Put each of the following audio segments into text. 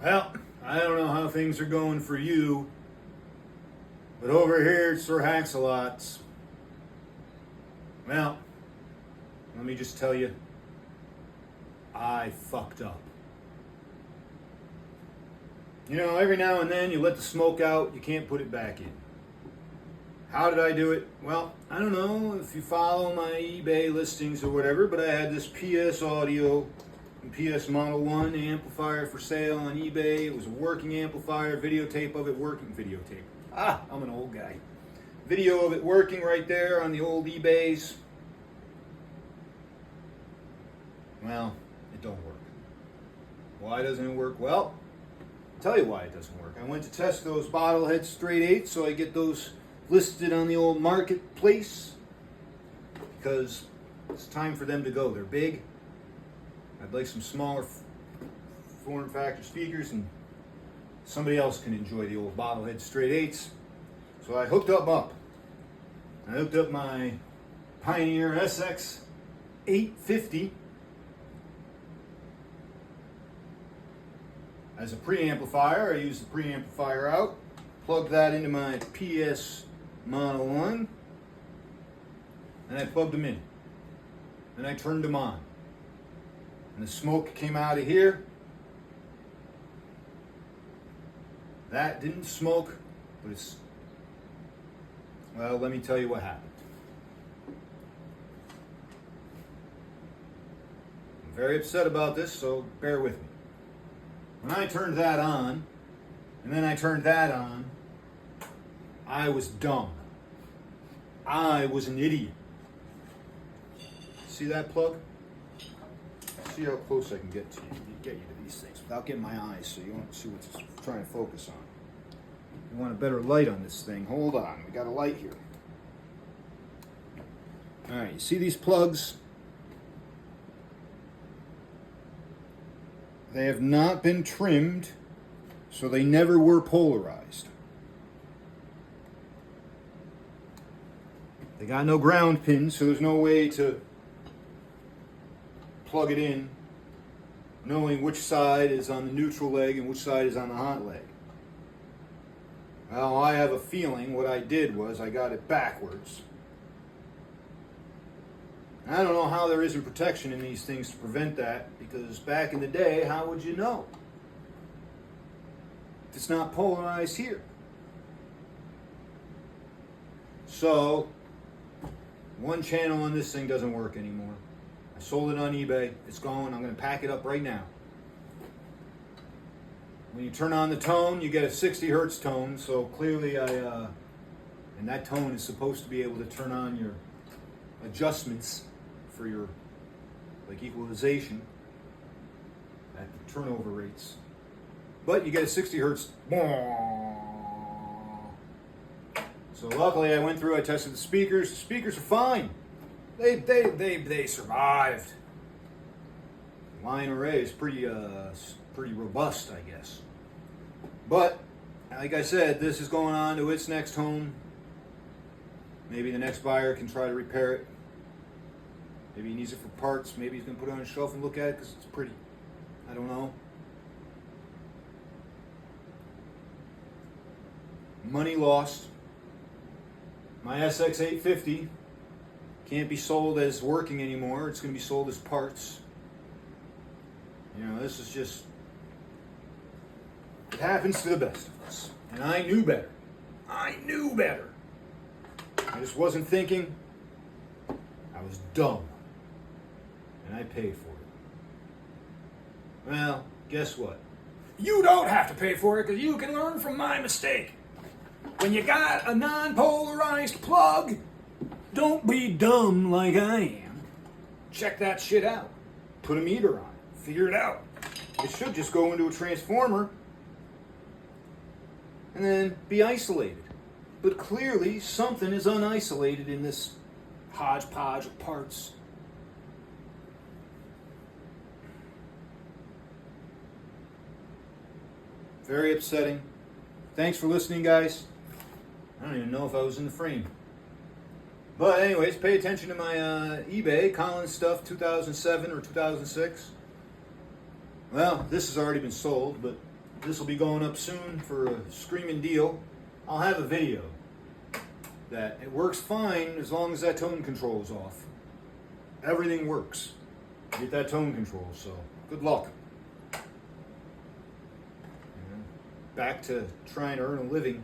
Well, I don't know how things are going for you, but over here at Sir Haxalot's, well, let me just tell you, I fucked up. You know, every now and then you let the smoke out, you can't put it back in. How did I do it? Well, I don't know if you follow my eBay listings or whatever, but I had this PS Audio and PS Model 1 amplifier for sale on eBay. It was a working amplifier, videotape of it working. Videotape. I'm an old guy. Video of it working right there on the old eBays. Well, it don't work. Why doesn't it work? Well, I'll tell you why it doesn't work. I went to test those Bottlehead straight 8, so I get those listed on the old marketplace because it's time for them to go. They're big. I'd like some smaller form factor speakers, and somebody else can enjoy the old Bottlehead straight 8s. So I hooked them up. I hooked up my Pioneer SX 850 as a preamplifier. I used the preamplifier out, plugged that into my PS Model 1, and I plugged them in. And I turned them on. And the smoke came out of here. That didn't smoke, but it's... Well, let me tell you what happened. I'm very upset about this, so bear with me. When I turned that on, and then I turned that on, I was dumb. I was an idiot. See that plug? See how close I can get to you, get you to these things without getting my eyes, so you want to see what it's trying to focus on. You want a better light on this thing. Hold on, we got a light here. All right, you see these plugs? They have not been trimmed, so they never were polarized. They got no ground pins, so there's no way to plug it in knowing which side is on the neutral leg and which side is on the hot leg. Well, I have a feeling what I did was I got it backwards. I don't know how there isn't protection in these things to prevent that, because back in the day, how would you know? It's not polarized here. So, one channel on this thing doesn't work anymore. I sold it on eBay. It's gone. I'm going to pack it up right now. When you turn on the tone, you get a 60 hertz tone. So clearly and that tone is supposed to be able to turn on your adjustments for your, like, equalization at the turnover rates. But you get a 60 hertz. So luckily I went through, I tested the speakers. The speakers are fine. They survived. Line array is pretty robust, I guess. But like I said, this is going on to its next home. Maybe the next buyer can try to repair it. Maybe he needs it for parts. Maybe he's gonna put it on a shelf and look at it because it's pretty. I don't know. Money lost. My SX850 can't be sold as working anymore. It's going to be sold as parts. You know, this is just... It happens to the best of us. And I knew better. I knew better. I just wasn't thinking. I was dumb. And I paid for it. Well, guess what? You don't have to pay for it because you can learn from my mistake. When you got a non-polarized plug, don't be dumb like I am. Check that shit out. Put a meter on it. Figure it out. It should just go into a transformer and then be isolated. But clearly something is unisolated in this hodgepodge of parts. Very upsetting. Thanks for listening, guys. I don't even know if I was in the frame. But anyways, pay attention to my eBay, Collins Stuff 2007 or 2006. Well, this has already been sold, but this will be going up soon for a screaming deal. I'll have a video that it works fine as long as that tone control is off. Everything works. Get that tone control, so good luck. Back to trying to earn a living.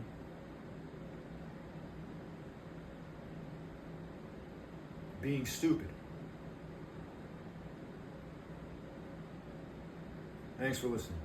Being stupid. Thanks for listening.